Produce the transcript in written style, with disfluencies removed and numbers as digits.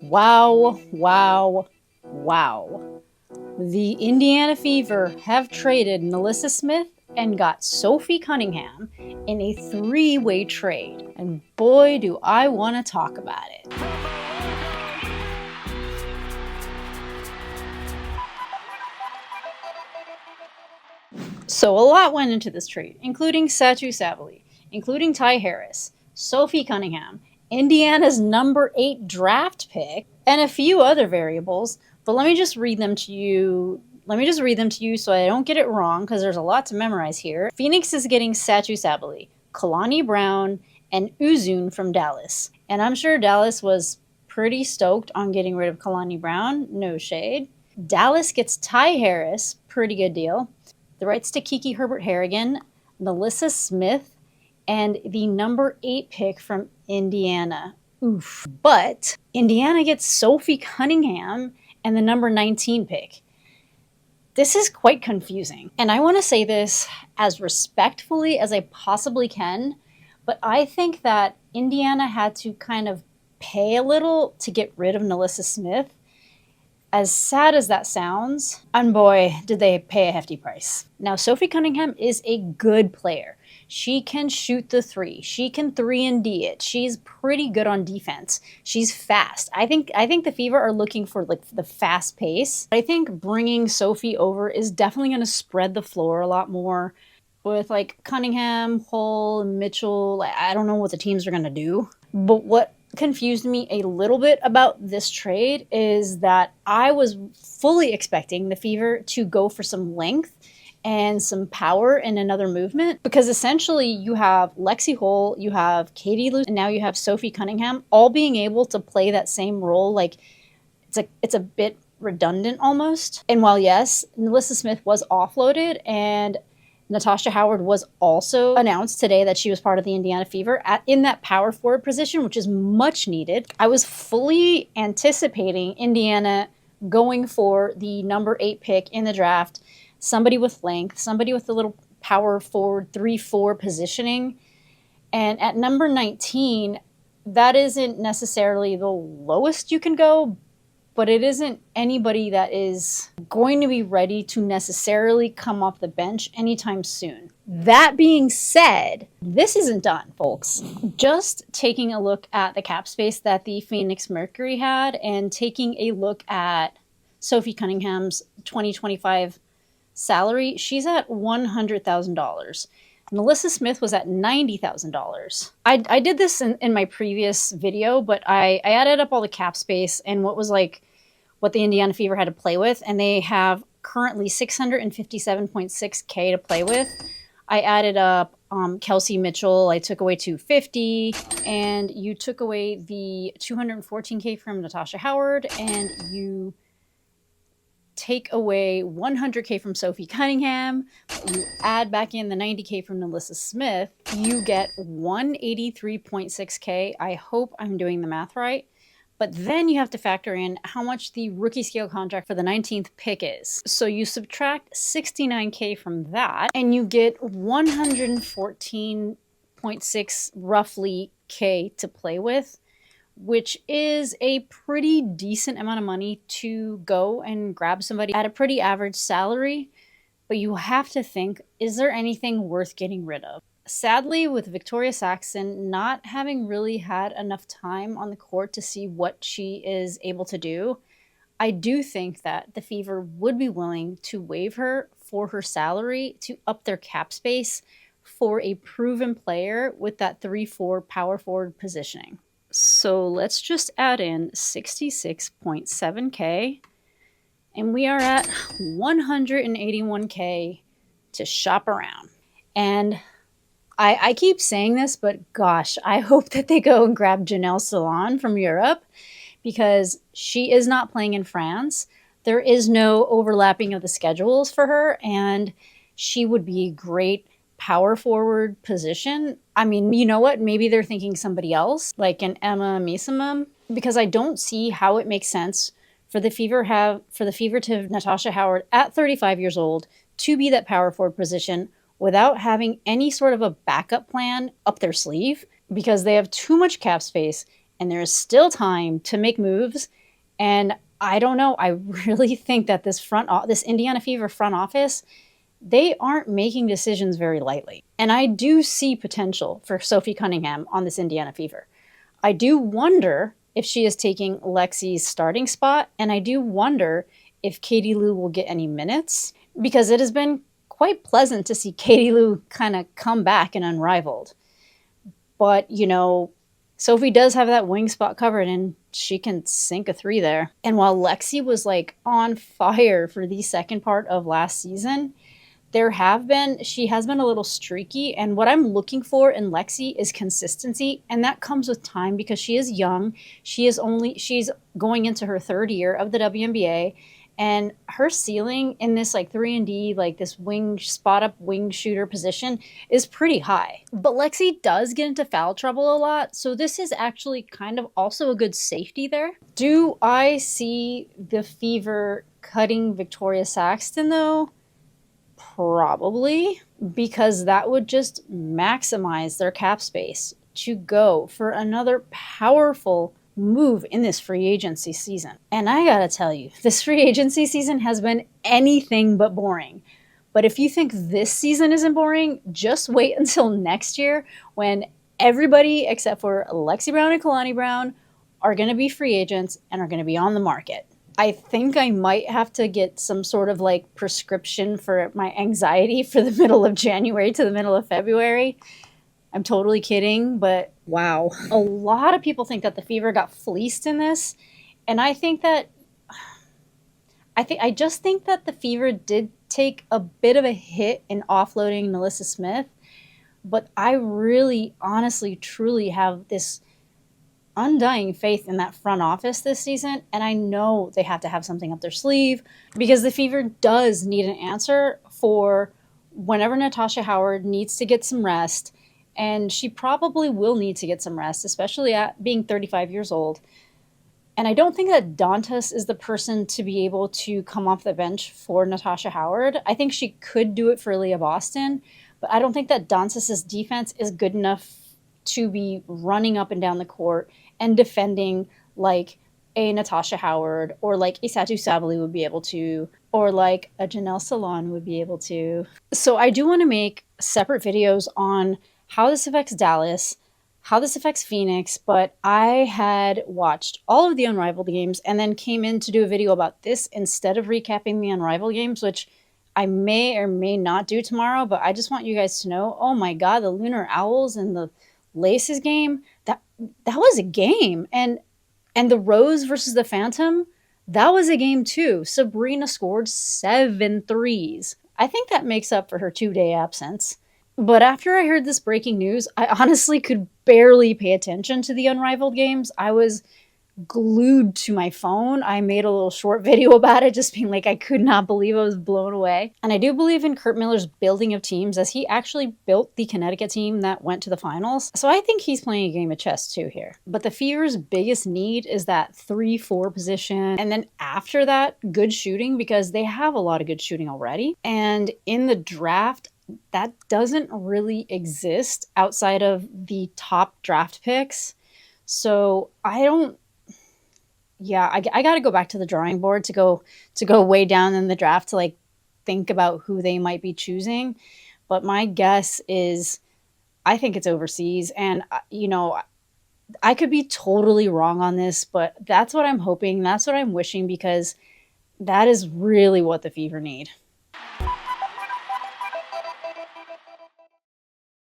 Wow, wow, wow. The Indiana Fever have traded Nalyssa Smith and got Sophie Cunningham in a three-way trade. And boy, do I want to talk about it. So a lot went into this trade, including Satou SABALLY, including Ty Harris, Sophie Cunningham, Indiana's number 8 draft pick, and a few other variables. But let me just read them to you. So I don't get it wrong, because there's a lot to memorize here. Phoenix is getting Satou SABALLY, Kalani Brown, and Uzun from Dallas. And I'm sure Dallas was pretty stoked on getting rid of Kalani Brown. No shade. Dallas gets Ty Harris. Pretty good deal. The rights to Kiki Herbert-Harrigan, Nalyssa Smith, and the number 8 pick from Indiana. Oof. But Indiana gets Sophie Cunningham and the number 19 pick. This is quite confusing. And I want to say this as respectfully as I possibly can, but I think that Indiana had to kind of pay a little to get rid of Nalyssa Smith. As sad as that sounds, and boy, did they pay a hefty price. Now, Sophie Cunningham is a good player. She can shoot the three. She can 3-and-D it. She's pretty good on defense. She's fast. I think the Fever are looking for like the fast pace. I think bringing Sophie over is definitely going to spread the floor a lot more with like Cunningham, Hull, Mitchell. I don't know what the teams are going to do. But what confused me a little bit about this trade is that I was fully expecting the Fever to go for some length and some power in another movement, because essentially you have Lexi Hull, you have Katie Lou, and now you have Sophie Cunningham all being able to play that same role. Like it's a bit redundant almost. And while yes, Nalyssa Smith was offloaded and Natasha Howard was also announced today that she was part of the Indiana Fever in that power forward position, which is much needed. I was fully anticipating Indiana going for the number 8 pick in the draft, somebody with length, somebody with a little power forward 3-4 positioning. And at number 19, that isn't necessarily the lowest you can go, but it isn't anybody that is going to be ready to necessarily come off the bench anytime soon. That being said, this isn't done, folks. Just taking a look at the cap space that the Phoenix Mercury had and taking a look at Sophie Cunningham's 2025 salary, she's at $100,000. Nalyssa Smith was at $90,000. I did this in my previous video, but I added up all the cap space and what the Indiana Fever had to play with, and they have currently $657.6K to play with. I added up Kelsey Mitchell. I took away $250, and you took away the $214K from Natasha Howard, and you take away $100K from Sophie Cunningham, you add back in the $90K from Nalyssa Smith, you get $183.6K. I hope I'm doing the math right. But then you have to factor in how much the rookie scale contract for the 19th pick is. So you subtract $69K from that, and you get $114.6 roughly K to play with, which is a pretty decent amount of money to go and grab somebody at a pretty average salary. But you have to think, is there anything worth getting rid of? Sadly, with Victoria Saxton not having really had enough time on the court to see what she is able to do, I do think that the Fever would be willing to waive her for her salary to up their cap space for a proven player with that 3-4 power forward positioning. So let's just add in 66.7K, and we are at 181K to shop around. And I keep saying this, but gosh, I hope that they go and grab Janelle Salon from Europe, because she is not playing in France. There is no overlapping of the schedules for her, and she would be a great power forward position. I mean, you know what? Maybe they're thinking somebody else, like an Emma Mesamum, because I don't see how it makes sense for the Fever to have Natasha Howard at 35 years old to be that power forward position without having any sort of a backup plan up their sleeve, because they have too much cap space and there is still time to make moves. And I don't know. I really think that this Indiana Fever front office, they aren't making decisions very lightly. And I do see potential for Sophie Cunningham on this Indiana Fever. I do wonder if she is taking Lexi's starting spot, and I do wonder if Katie Lou will get any minutes, because it has been quite pleasant to see Katie Lou kind of come back and unrivaled. But, you know, Sophie does have that wing spot covered, and she can sink a 3 there. And while Lexi was like on fire for the second part of last season, she has been a little streaky, and what I'm looking for in Lexi is consistency, and that comes with time because she is young. She's going into her 3rd year of the WNBA, and her ceiling in this like 3-and-D, like this wing spot up wing shooter position is pretty high. But Lexi does get into foul trouble a lot, so this is actually kind of also a good safety there. Do I see the Fever cutting Victoria Saxton though? Probably, because that would just maximize their cap space to go for another powerful move in this free agency season. And I gotta tell you, this free agency season has been anything but boring. But if you think this season isn't boring, just wait until next year when everybody except for Lexi Brown and Kalani Brown are going to be free agents and are going to be on the market. I think I might have to get some sort of like prescription for my anxiety for the middle of January to the middle of February. I'm totally kidding, but wow. A lot of people think that the Fever got fleeced in this. And I just think that the Fever did take a bit of a hit in offloading Nalyssa Smith. But I really, honestly, truly have this undying faith in that front office this season, and I know they have to have something up their sleeve because the Fever does need an answer for whenever Natasha Howard needs to get some rest, and she probably will need to get some rest, especially at being 35 years old. And I don't think that Dantas is the person to be able to come off the bench for Natasha Howard. I think she could do it for Leah Boston, but I don't think that Dantas' defense is good enough to be running up and down the court and defending like a Natasha Howard or like a Satou SABALLY would be able to, or like a Janelle Salon would be able to. So I do want to make separate videos on how this affects Dallas, how this affects Phoenix, but I had watched all of the Unrivaled games and then came in to do a video about this instead of recapping the Unrivaled games, which I may or may not do tomorrow, but I just want you guys to know, oh my God, the Lunar Owls and the Laces game, that was a game. And the Rose versus the Phantom, that was a game too. Sabrina scored 7 threes. I think that makes up for her 2-day absence. But after I heard this breaking news, I honestly could barely pay attention to the Unrivaled games. I was glued to my phone. I made a little short video about it, just being like, I could not believe I was blown away. And I do believe in Kurt Miller's building of teams, as he actually built the Connecticut team that went to the finals. So I think he's playing a game of chess too here. But the Fever's biggest need is that 3-4 position. And then after that, good shooting, because they have a lot of good shooting already. And in the draft, that doesn't really exist outside of the top draft picks. So I got to go back to the drawing board to go way down in the draft to like think about who they might be choosing. But my guess is I think it's overseas. And, you know, I could be totally wrong on this, but that's what I'm hoping. That's what I'm wishing, because that is really what the Fever need.